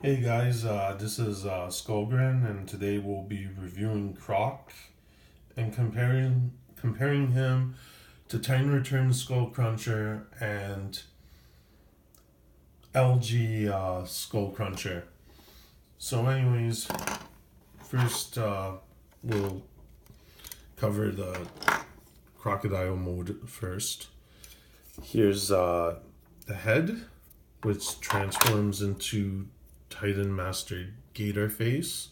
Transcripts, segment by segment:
Hey guys, this is Skullgrin, and today we'll be reviewing Krok and comparing him to Titan Return Skullcruncher and LG Skullcruncher. So, anyways, first we'll cover the crocodile mode first. Here's the head, which transforms into Titan Master Gator face.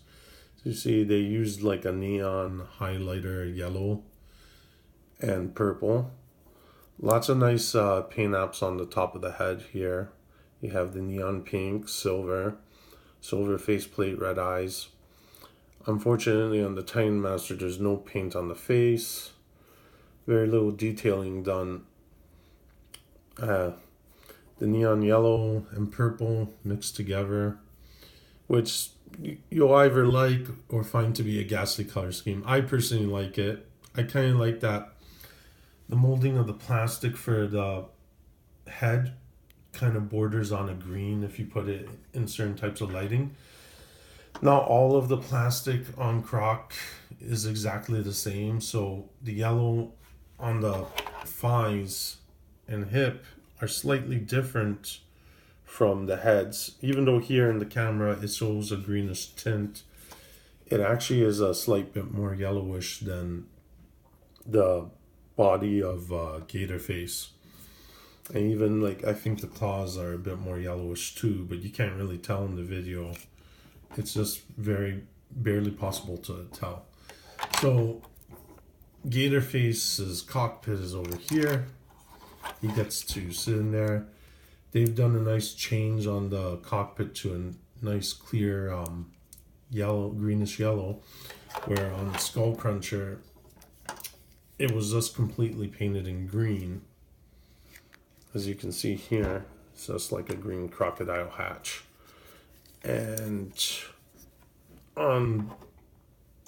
So you see they used like a neon highlighter yellow and purple. Lots of nice paint apps on the top of the head here. You have the neon pink, silver faceplate, red eyes. Unfortunately on the Titan Master there's no paint on the face. Very little detailing done. The neon yellow and purple mixed together, which you'll either like or find to be a ghastly color scheme. I personally like it. I kind of like that the molding of the plastic for the head kind of borders on a green if you put it in certain types of lighting. Not all of the plastic on Krok is exactly the same, so the yellow on the thighs and hip are slightly different from the heads. Even though here in the camera it shows a greenish tint, it actually is a slight bit more yellowish than the body of Gator face. And even like I think the claws are a bit more yellowish too, but you can't really tell in the video. It's just very barely possible to tell. So Gator face's cockpit is over here. He gets to sit in there. They've done a nice change on the cockpit to a nice clear yellow, greenish yellow, where on the Skullcruncher it was just completely painted in green. As you can see here, it's just like a green crocodile hatch. And on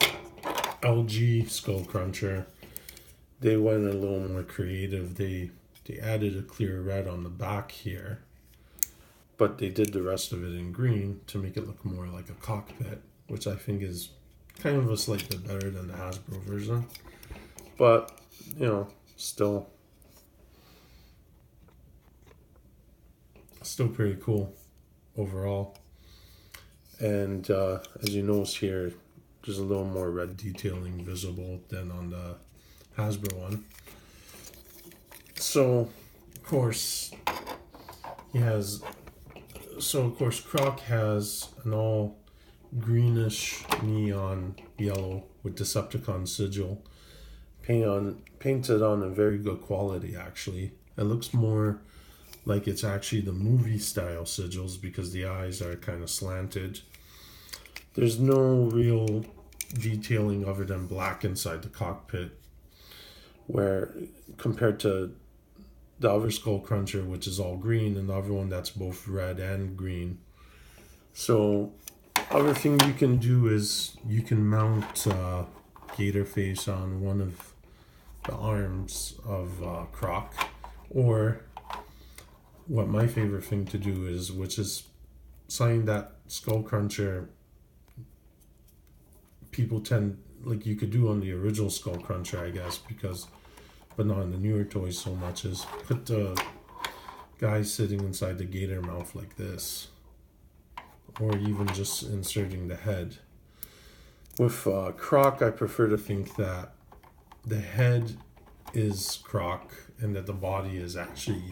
LG Skullcruncher, they went a little more creative. They added a clear red on the back here, but they did the rest of it in green to make it look more like a cockpit, which I think is kind of a slight bit better than the Hasbro version. But, you know, still pretty cool overall. And as you notice here, there's a little more red detailing visible than on the Hasbro one. So, of course, Krok has an all greenish neon yellow with Decepticon sigil painted on a very good quality. Actually, it looks more like it's actually the movie style sigils because the eyes are kind of slanted. There's no real detailing other than black inside the cockpit, where compared to the other Skullcruncher, which is all green, and the other one that's both red and green. So other thing you can do is you can mount Gator face on one of the arms of Krok, or what my favorite thing to do is, which is something that Skullcruncher people tend, like you could do on the original Skullcruncher, I guess, but not in the newer toys so much, is put the guy sitting inside the gator mouth like this, or even just inserting the head. With Krok, I prefer to think that the head is Krok and that the body is actually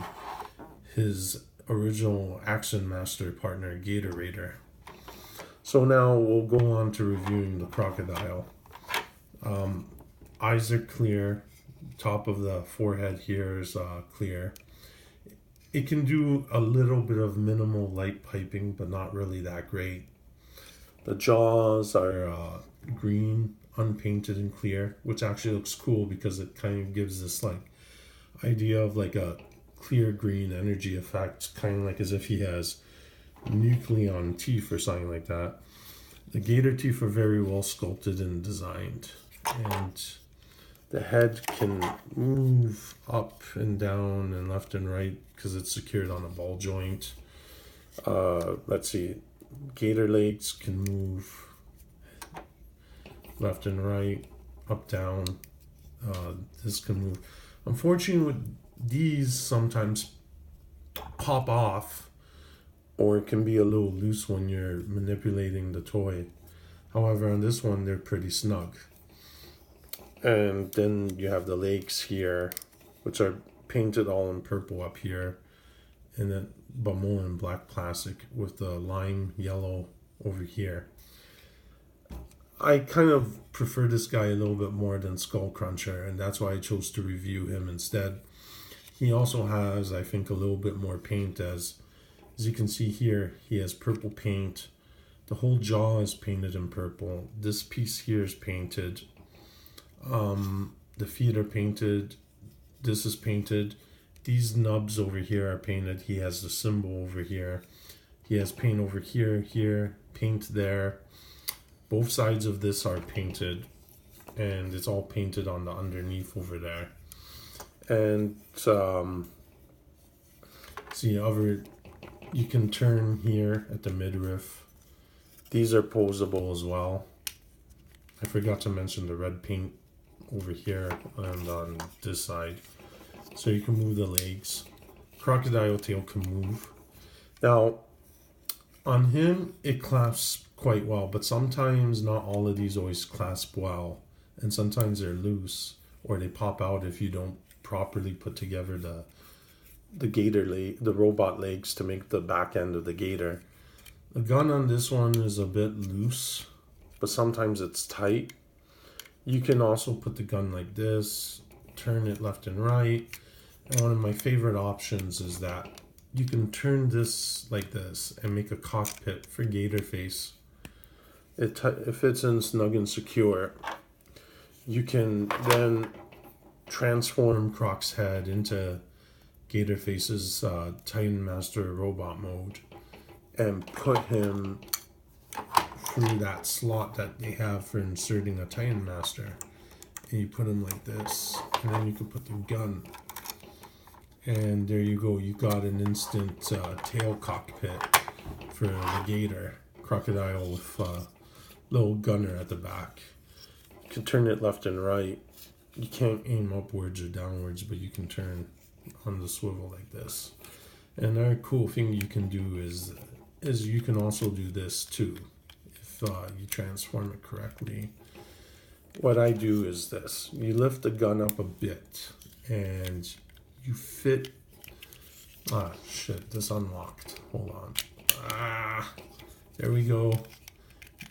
his original Action Master partner, Gator Raider. So now we'll go on to reviewing the crocodile. Eyes are clear. Top of the forehead here is clear. It can do a little bit of minimal light piping, but not really that great. The jaws are green, unpainted and clear, which actually looks cool because it kind of gives this like idea of like a clear green energy effect, kind of like as if he has nucleon teeth or something like that. The gator teeth are very well sculpted and designed, and the head can move up and down and left and right because it's secured on a ball joint. Let's see, gator legs can move left and right, up, down. This can move. Unfortunately, with these sometimes pop off, or it can be a little loose when you're manipulating the toy. However, on this one, they're pretty snug. And then you have the legs here, which are painted all in purple up here, and then but more in black plastic with the lime yellow over here. I kind of prefer this guy a little bit more than Skullcruncher, and that's why I chose to review him instead. He also has, I think, a little bit more paint. As you can see here, he has purple paint. The whole jaw is painted in purple. This piece here is painted. The feet are painted. This is painted. These nubs over here are painted. He has the symbol over here. He has paint over here, here, paint there. Both sides of this are painted, and it's all painted on the underneath over there. And see, you can turn here at the midriff. These are posable as well. I forgot to mention the red paint over here and on this side. So you can move the legs. Crocodile tail can move. Now, on him, it clasps quite well, but sometimes not all of these always clasp well, and sometimes they're loose or they pop out if you don't properly put together the gator leg, the robot legs to make the back end of the gator. The gun on this one is a bit loose, but sometimes it's tight. You can also put the gun like this, turn it left and right. And one of my favorite options is that you can turn this like this and make a cockpit for Gator Face. It fits in snug and secure. You can then transform Krok's head into Gator Face's Titan Master robot mode and put him through that slot that they have for inserting a Titan Master. And you put him like this, and then you can put the gun. And there you go, you got an instant tail cockpit for the gator. Crocodile with a little gunner at the back. You can turn it left and right. You can't aim upwards or downwards, but you can turn on the swivel like this. And another cool thing you can do is you can also do this too, if you transform it correctly. What I do is this. You lift the gun up a bit, and you fit, this unlocked, hold on, there we go.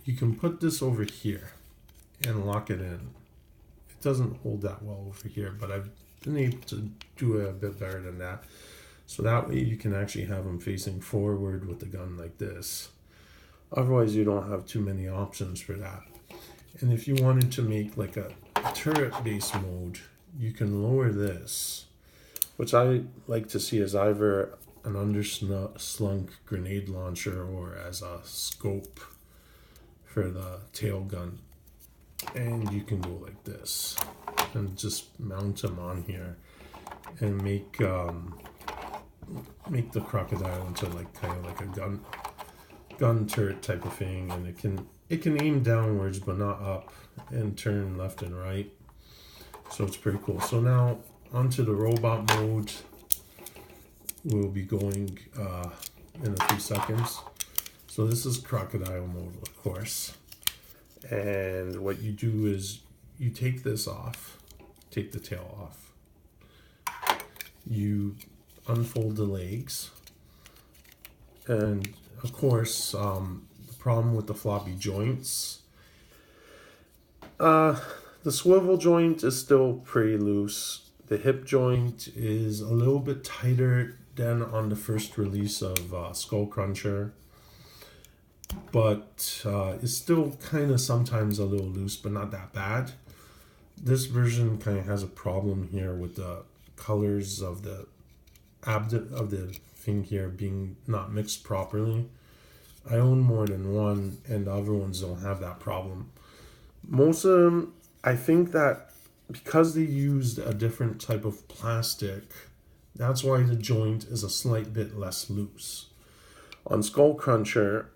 You can put this over here and lock it in. It doesn't hold that well over here, but I've been able to do it a bit better than that. So that way you can actually have them facing forward with the gun like this. Otherwise you don't have too many options for that. And if you wanted to make like a turret-based mode, you can lower this, which I like to see as either an underslung grenade launcher or as a scope for the tail gun. And you can go like this and just mount them on here and make the crocodile into like kind of like a gun turret type of thing, and it can aim downwards but not up, and turn left and right. So it's pretty cool. So now onto the robot mode. We'll be going in a few seconds. So this is crocodile mode, of course. And what you do is you take this off, take the tail off. You unfold the legs. And of course, the problem with the floppy joints, the swivel joint is still pretty loose. The hip joint is a little bit tighter than on the first release of Skullcruncher, but it's still kind of sometimes a little loose, but not that bad. This version kind of has a problem here with the colors of the of the thing here being not mixed properly. I own more than one, and the other ones don't have that problem. Most of them, I think that because they used a different type of plastic, that's why the joint is a slight bit less loose. On Skullcruncher,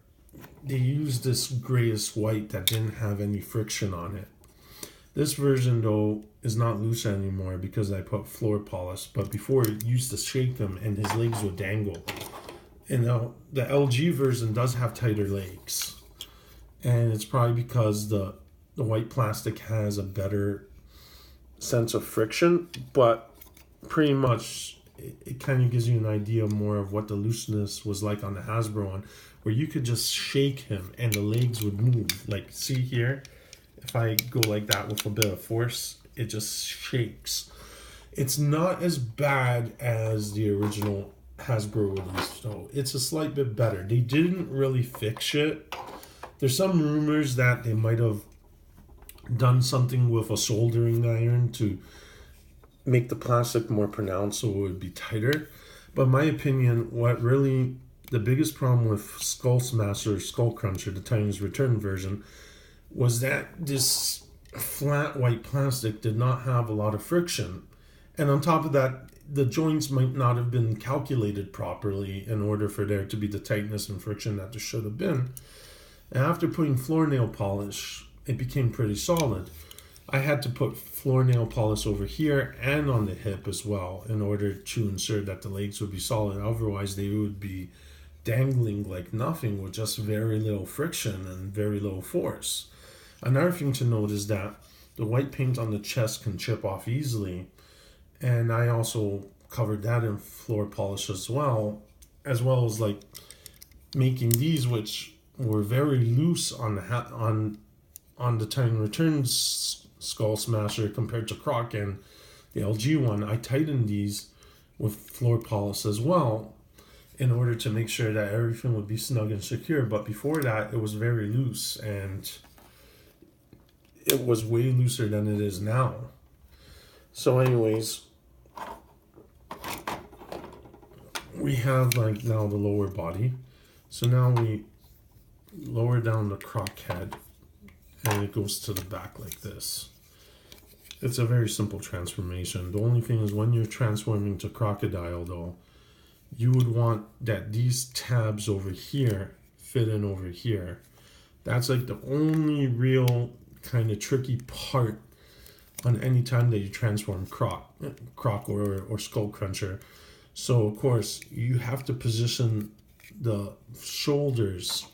they used this grayish white that didn't have any friction on it. This version though is not loose anymore because I put floor polish, but before it used to shake him and his legs would dangle. And now the LG version does have tighter legs, and it's probably because the white plastic has a better sense of friction, but pretty much it kind of gives you an idea more of what the looseness was like on the Hasbro one, where you could just shake him and the legs would move. Like, see here, if I go like that with a bit of force, it just shakes. It's not as bad as the original Hasbro release, though. It's a slight bit better. They didn't really fix it. There's some rumors that they might have done something with a soldering iron to make the plastic more pronounced so it would be tighter. But in my opinion, what really the biggest problem with SkullSmasher, Skullcruncher, the Titan's Return version, was that this flat white plastic did not have a lot of friction. And on top of that, the joints might not have been calculated properly in order for there to be the tightness and friction that there should have been. And after putting floor nail polish, it became pretty solid. I had to put floor nail polish over here and on the hip as well in order to ensure that the legs would be solid. Otherwise, they would be dangling like nothing with just very little friction and very little force. Another thing to note is that the white paint on the chest can chip off easily, and I also covered that in floor polish as well as like making these, which were very loose on the Titan Returns SkullSmasher compared to Krok and the LG one. I tightened these with floor polish as well in order to make sure that everything would be snug and secure. But before that, it was very loose, and it was way looser than it is now. So anyways, we have like now the lower body. So now we lower down the Krok head, and it goes to the back like this. It's a very simple transformation. The only thing is, when you're transforming to crocodile though, you would want that these tabs over here fit in over here. That's like the only real kind of tricky part on any time that you transform Krok or Skullcruncher. So of course you have to position the shoulders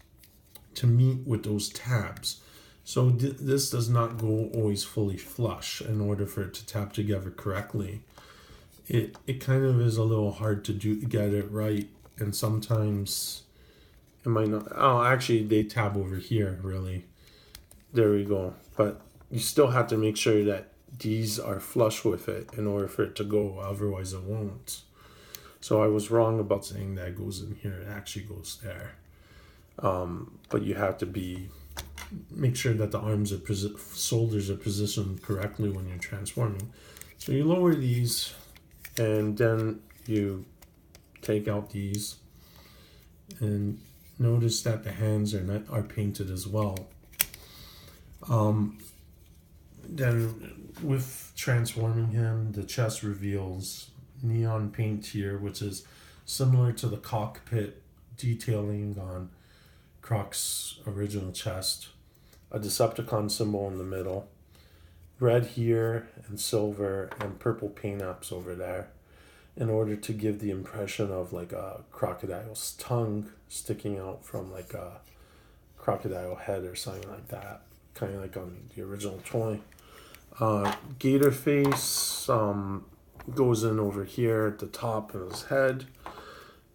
to meet with those tabs. So this does not go always fully flush in order for it to tap together correctly. It kind of is a little hard to get it right, and sometimes it might not. Oh, actually they tab over here really. There we go. But you still have to make sure that these are flush with it in order for it to go, otherwise it won't. So I was wrong about saying that it goes in here. It actually goes there. But you have to make sure that the arms shoulders are positioned correctly when you're transforming. So you lower these, and then you take out these, and notice that the hands are painted as well. Then with transforming him, the chest reveals neon paint here, which is similar to the cockpit detailing on Krok's original chest. A Decepticon symbol in the middle, red here and silver and purple paint apps over there, in order to give the impression of like a crocodile's tongue sticking out from like a crocodile head or something like that, kind of like on the original toy. Gator face goes in over here at the top of his head.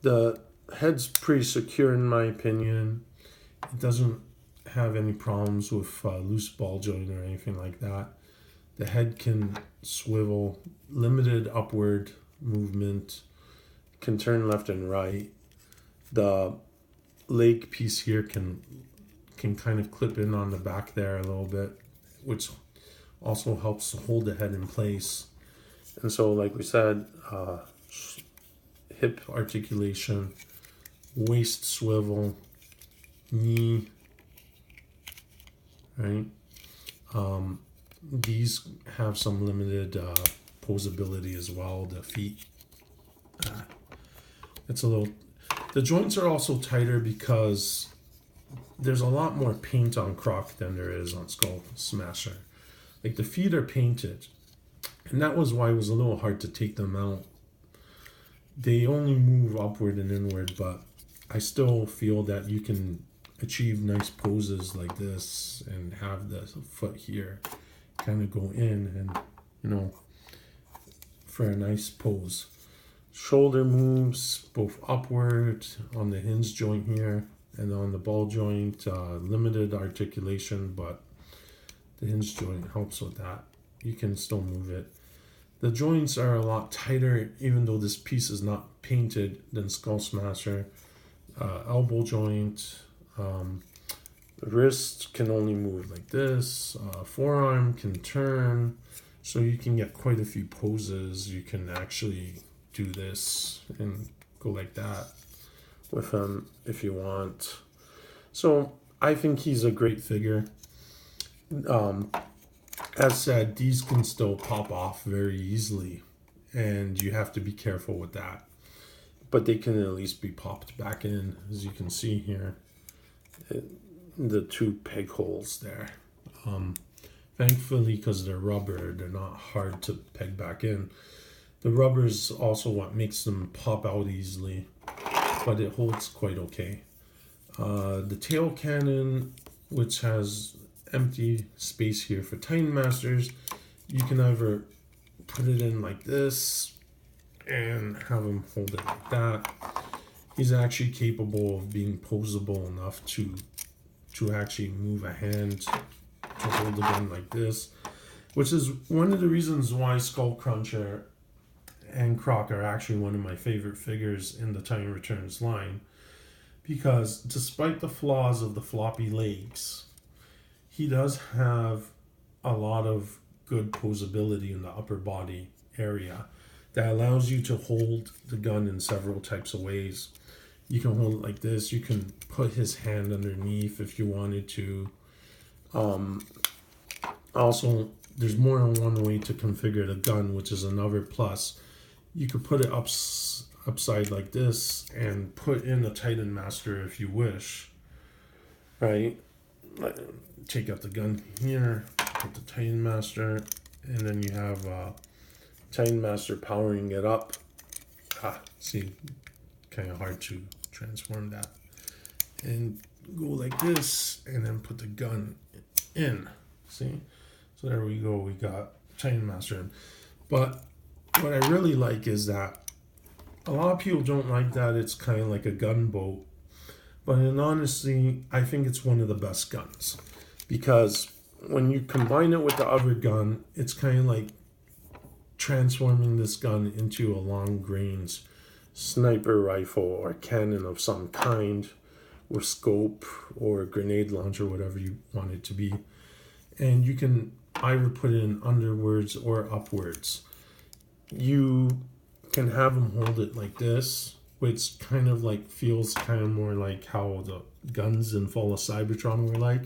The head's pretty secure in my opinion. It doesn't have any problems with loose ball joint or anything like that. The head can swivel, limited upward movement, can turn left and right. The leg piece here can kind of clip in on the back there a little bit, which also helps hold the head in place. And so, like we said, hip articulation, waist swivel, knee, right? These have some limited posability as well. The feet, it's a little. The joints are also tighter because there's a lot more paint on Krok than there is on SkullSmasher. Like the feet are painted, and that was why it was a little hard to take them out. They only move upward and inward, but I still feel that you can achieve nice poses like this and have the foot here kind of go in and, you know, for a nice pose. Shoulder moves both upward on the hinge joint here and on the ball joint. Limited articulation, but the hinge joint helps with that. You can still move it. The joints are a lot tighter, even though this piece is not painted, than SkullSmasher. Elbow joint. The wrist can only move like this. Forearm can turn, so you can get quite a few poses. You can actually do this and go like that with him if you want. So I think he's a great figure. As said, these can still pop off very easily, and you have to be careful with that. But they can at least be popped back in, as you can see here. The two peg holes there. Thankfully, because they're rubber, they're not hard to peg back in. The rubber is also what makes them pop out easily, but it holds quite okay. The tail cannon, which has empty space here for Titan Masters, you can either put it in like this and have him hold it like that. He's actually capable of being posable enough to actually move a hand to hold the gun like this, which is one of the reasons why Skullcruncher and Krok are actually one of my favorite figures in the Titan Returns line, because despite the flaws of the floppy legs, he does have a lot of good posability in the upper body area that allows you to hold the gun in several types of ways. You can hold it like this. You can put his hand underneath if you wanted to. Also, there's more than one way to configure the gun, which is another plus. You could put it upside like this and put in a Titan Master if you wish. Right? Take out the gun here, put the Titan Master, and then you have Titan Master powering it up. See, kind of hard to transform that. And go like this, and then put the gun in. See? So there we go, we got Titan Master in. But what I really like is that a lot of people don't like that it's kind of like a gunboat. But in honesty, I think it's one of the best guns. Because when you combine it with the other gun, it's kind of like transforming this gun into a long-range sniper rifle or cannon of some kind, or scope, or grenade launcher, whatever you want it to be. And you can either put it in underwards or upwards. You can have them hold it like this, which kind of like feels kind of more like how the guns in Fall of Cybertron were like,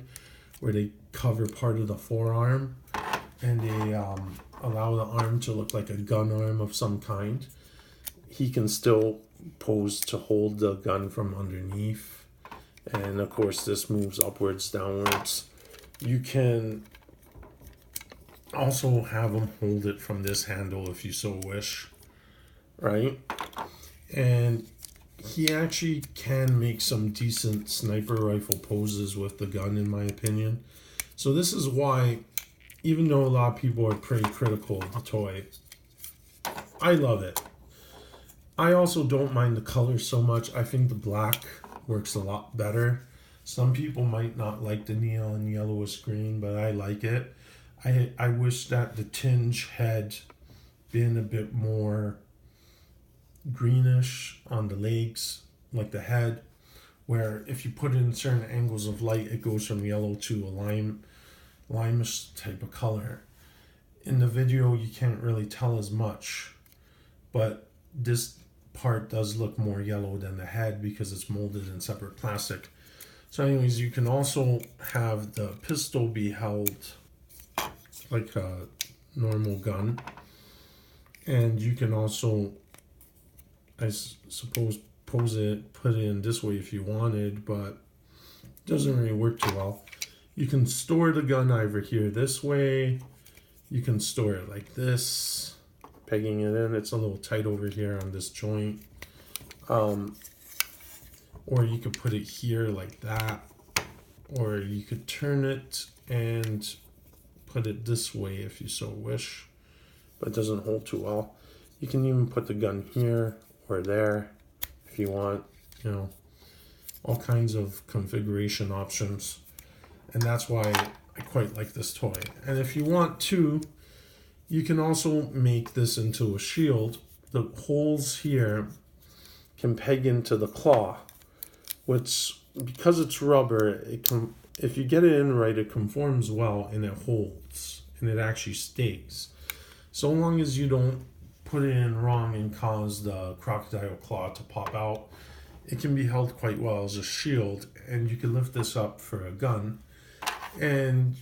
where they cover part of the forearm and they allow the arm to look like a gun arm of some kind. He can still pose to hold the gun from underneath, and of course this moves upwards, downwards. You can also have him hold it from this handle if you so wish, right? And he actually can make some decent sniper rifle poses with the gun, in my opinion. So this is why, even though a lot of people are pretty critical of the toy, I love it. I also don't mind the color so much. I think the black works a lot better. Some people might not like the neon yellowish green, but I like it. I wish that the tinge had been a bit more greenish on the legs, like the head, where if you put it in certain angles of light, it goes from yellow to a limeish type of color. In the video, you can't really tell as much, but this part does look more yellow than the head because it's molded in separate plastic. So anyways, you can also have the pistol be held like a normal gun, and you can also, I suppose, put it in this way if you wanted, but doesn't really work too well. You can store the gun either here this way. You can store it like this, pegging it in. It's a little tight over here on this joint. Or you could put it here like that. Or you could turn it and put it this way if you so wish. But it doesn't hold too well. You can even put the gun here or there if you want, you know, all kinds of configuration options. And that's why I quite like this toy. And if you want to, you can also make this into a shield. The holes here can peg into the claw, which, because it's rubber, it can, if you get it in right, it conforms well and it holds and it actually stays. So long as you don't put it in wrong and cause the crocodile claw to pop out, it can be held quite well as a shield, and you can lift this up for a gun. And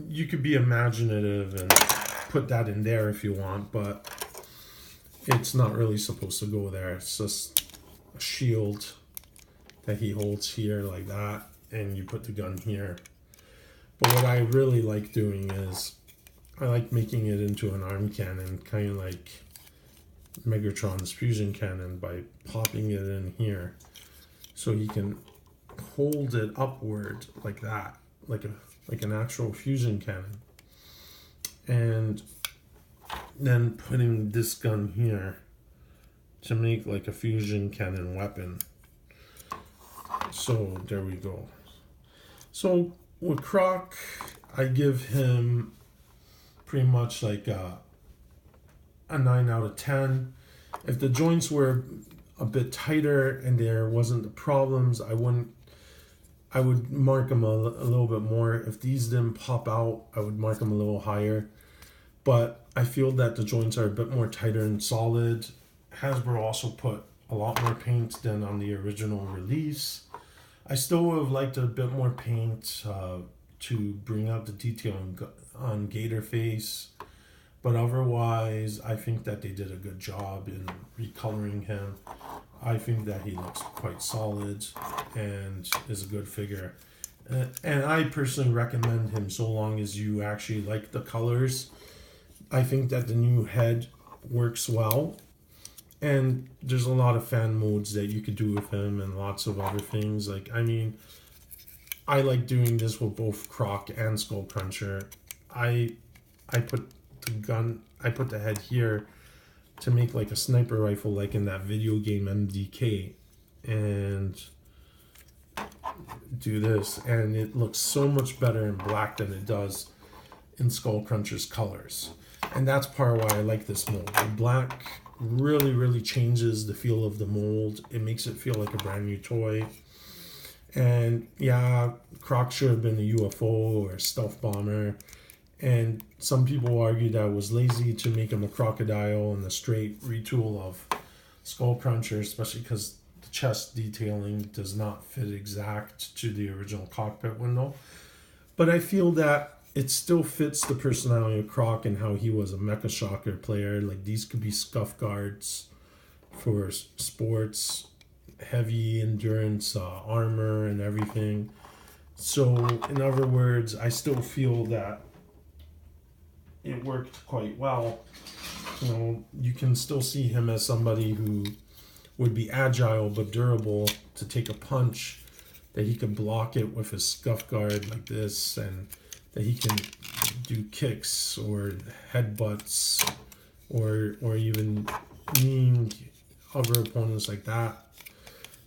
you could be imaginative and put that in there if you want, but it's not really supposed to go there. It's just a shield that he holds here like that, and you put the gun here. But what I really like doing is I like making it into an arm cannon, kind of like Megatron's fusion cannon, by popping it in here so you can hold it upward like that, like an actual fusion cannon, and then putting this gun here to make like a fusion cannon weapon. So there we go. So with Krok, I give him pretty much like a 9 out of 10. If the joints were a bit tighter and there wasn't the problems, I would mark them a little bit more. If these didn't pop out, I would mark them a little higher. But I feel that the joints are a bit more tighter and solid. Hasbro also put a lot more paint than on the original release. I still would have liked a bit more paint to bring out the detail on Gator Face. But otherwise, I think that they did a good job in recoloring him. I think that he looks quite solid and is a good figure. And I personally recommend him so long as you actually like the colors. I think that the new head works well. And there's a lot of fan modes that you could do with him and lots of other things. Like, I mean, I like doing this with both Krok and Skullcruncher. I put the head here to make like a sniper rifle, like in that video game MDK, and do this, and it looks so much better in black than it does in Skullcruncher's colors. And that's part why I like this mold. The black really changes the feel of the mold. It makes it feel like a brand new toy. And yeah, Krok should have been a UFO or a stealth bomber. And some people argue that it was lazy to make him a crocodile and a straight retool of Skullcruncher, especially because the chest detailing does not fit exact to the original cockpit window. But I feel that it still fits the personality of Krok and how he was a Mecha Shocker player. Like, these could be scuff guards for sports, heavy endurance armor and everything. So in other words, I still feel that it worked quite well. You know, you can still see him as somebody who would be agile but durable to take a punch, that he can block it with his scuff guard like this, and that he can do kicks or headbutts or even kneeing other opponents like that.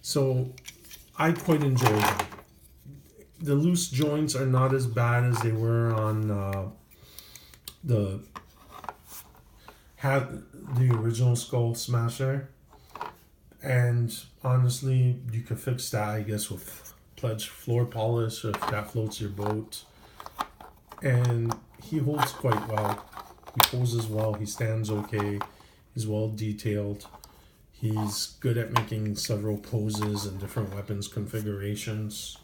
So I quite enjoy them. The loose joints are not as bad as they were on the original SkullSmasher, and honestly, you could fix that, I guess, with Pledge floor polish if that floats your boat. And he holds quite well. He poses well. He stands okay. He's well detailed. He's good at making several poses and different weapons configurations.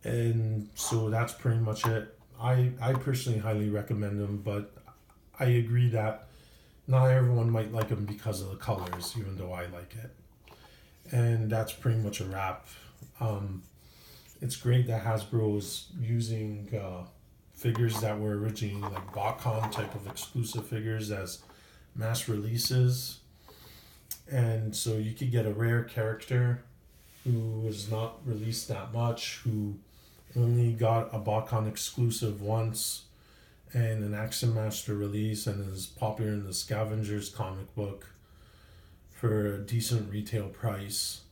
And so that's pretty much it. I personally highly recommend him, but I agree that not everyone might like him because of the colors, even though I like it. And that's pretty much a wrap. It's great that Hasbro is using figures that were originally like BotCon type of exclusive figures as mass releases. And so you could get a rare character who was not released that much, who only got a BotCon exclusive once and an Action Master release and is popular in the Scavengers comic book for a decent retail price.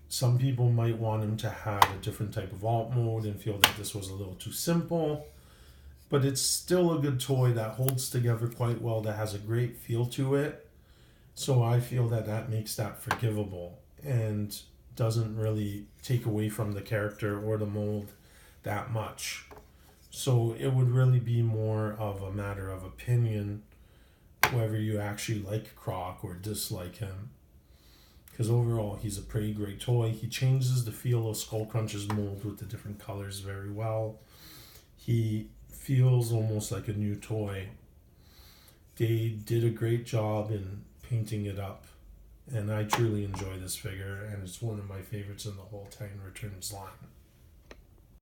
Some people might want him to have a different type of alt mode and feel that this was a little too simple, but it's still a good toy that holds together quite well, that has a great feel to it. So I feel that that makes that forgivable and doesn't really take away from the character or the mold that much. So it would really be more of a matter of opinion whether you actually like Krok or dislike him. Because overall, he's a pretty great toy. He changes the feel of Skullcruncher's mold with the different colors very well. He feels almost like a new toy. They did a great job in painting it up. And I truly enjoy this figure. And it's one of my favorites in the whole Titan Returns line.